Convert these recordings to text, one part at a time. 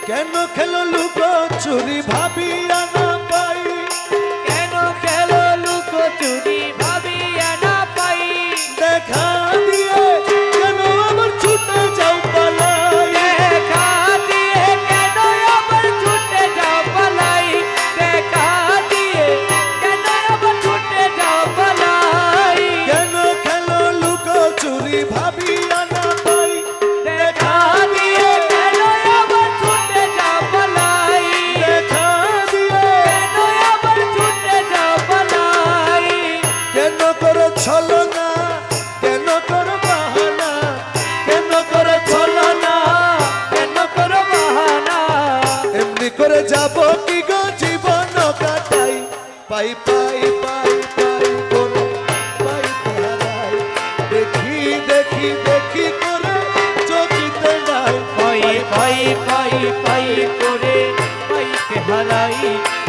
কেন খেলো লুকোচুরি ভাবিয়া না পাই, কেন খেলো লুকোচুরি ভাবিয়া না পাই, দেখা দিয়ে কেন আবার ছুটে যাও পালাই, দেখা দিয়ে কেন আবার ছুটে যাও পালাই, দেখা দিয়ে কেন আবার ছুটে যাও পালাই, কেন খেলো লুকোচুরি ভাবিয়া না পাই, দেখা দিয়ে কেন আবার ছুটে যাও পালাই, দেখা দিয়ে কেন আবার ছুটে যাও পালাই, কেন করো ছলনা, কেন করো বাহানা, কেন করো ছলনা, কেন করো বাহানা, এমনি করে যাব কি গো জীবন কাটাই, পাই পাই পাই পাই করে পাইতে হারাই, দেখি দেখি দেখি করে চোখিতে নাই, পাই পাই পাই পাই করে পাইতে হারাই,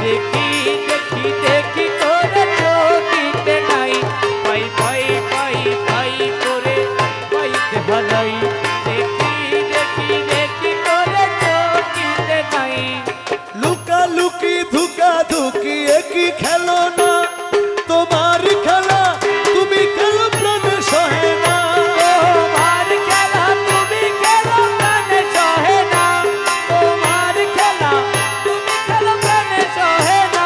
দেখি দেখি দেখি করে চোখিতে নাই, পাই পাই পাই পাই করে পাইতে হারাই, দেখি দেখি দেখি করে চোখিতে নাই, লুকা লুকি ধুকা ধুকি একই খেলো না, তোমার খেলা তুমি খেলো প্রাণে সহে না, তোমার খেলা তুমি খেলো প্রাণে সহে না, তোমার খেলা তুমি খেলো প্রাণে সহে না,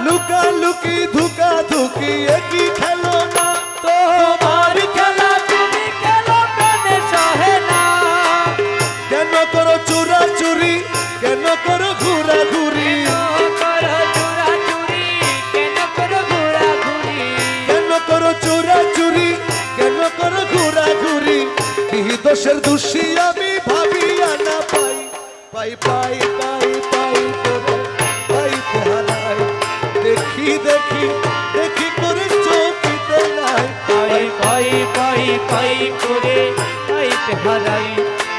লুকা লুকি ধুকা ধুকি একই খেলো না, তোমার খেলা তুমি খেলো প্রাণে সহে না, কেন করো চুরা চুরি, কেন করো ঘুরা ঘুরি, করো চুরাচুরি, কেন করো ঘোরাঘুরি, কেন করো চুরা চুরি, কেন করো ঘুরা ঘুরি, কি দোষের দোষী আমি ভাবিয়া না পাই, পাই পাই পাই পাই করে পাইতে হারাই, দেখি দেখি দেখি করে চোখিতে নাই, পাই পাই পাই পাই করে পাইতে হারাই,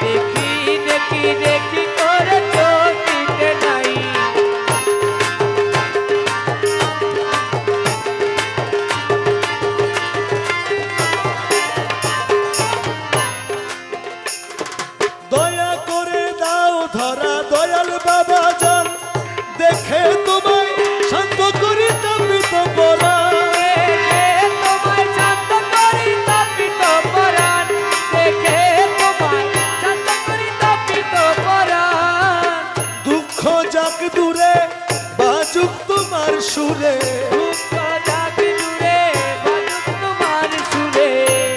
দেখি দেখি দেখি করে চোখিতে নাই, দয়া করে দাও ধরা দয়াল বাবা জান, দেখে তোমায় শান্ত করি তাপিত বলা, দেখে তোমায় শান্ত করি তাপিত পরাণ, দেখে তোমায় শান্ত করি তাপিত পরাণ, দুঃখ যাক দূরে বাজুক তোমার সুরে, দুঃখ যাক দূরে বাজুক তোমার সুরে,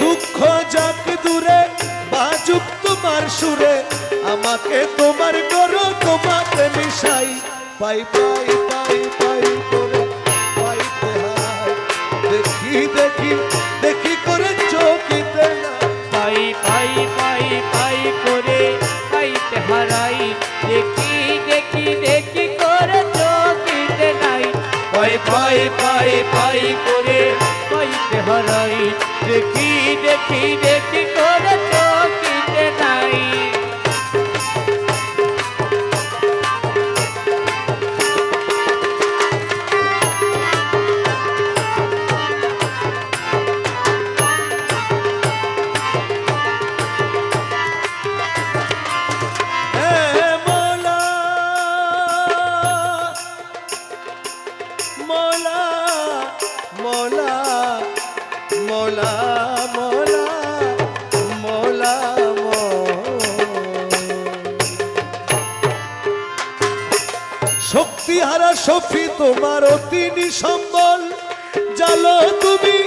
দুঃখ যাক দূরে বাজুক তোমার সুরে, আমাকে তোমার করো তোমাকে মিশাই, পাই পাই পাই পাই করে পাইতে হারাই, দেখি দেখি দেখি করে চোখিতে না, পাই পাই পাই পাই করে পাইতে হারাই, দেখি দেখি দেখি করে চোখিতে নাই, পাই পাই পাই পাই করে পাইতে হারাই, দেখি দেখি দেখি করে চোখিতে নাই, হে মৌলা মৌলা মৌলা মৌলা মৌলা মৌলা শক্তিহারা সফি তোমার অতি নিসম্বল, জালো তুমি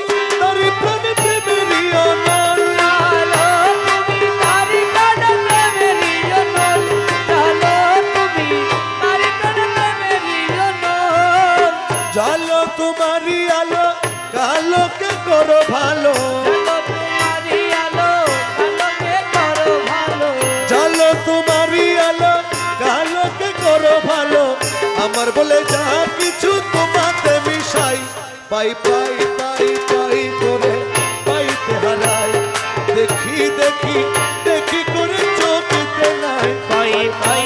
তার প্রাণে প্রেমেরই অনল, চালো তুমি তারি কানে প্রেমেরই জনল, চালো তুমি তারি কানে প্রেমেরই জনল, জালো তোমারই আলো কালোকে করো ভালো, চালো তোমারি আলো কালোকে করো ভালো, জালো তোমারই আলো কালোকে করো ভালো, আমার বলে যা কিছু তোমাতে মিশাই, পাই পাই পাই পাই করে পাইতে হারাই, দেখি দেখি দেখি করে চোখিতে নাই, পাই পাই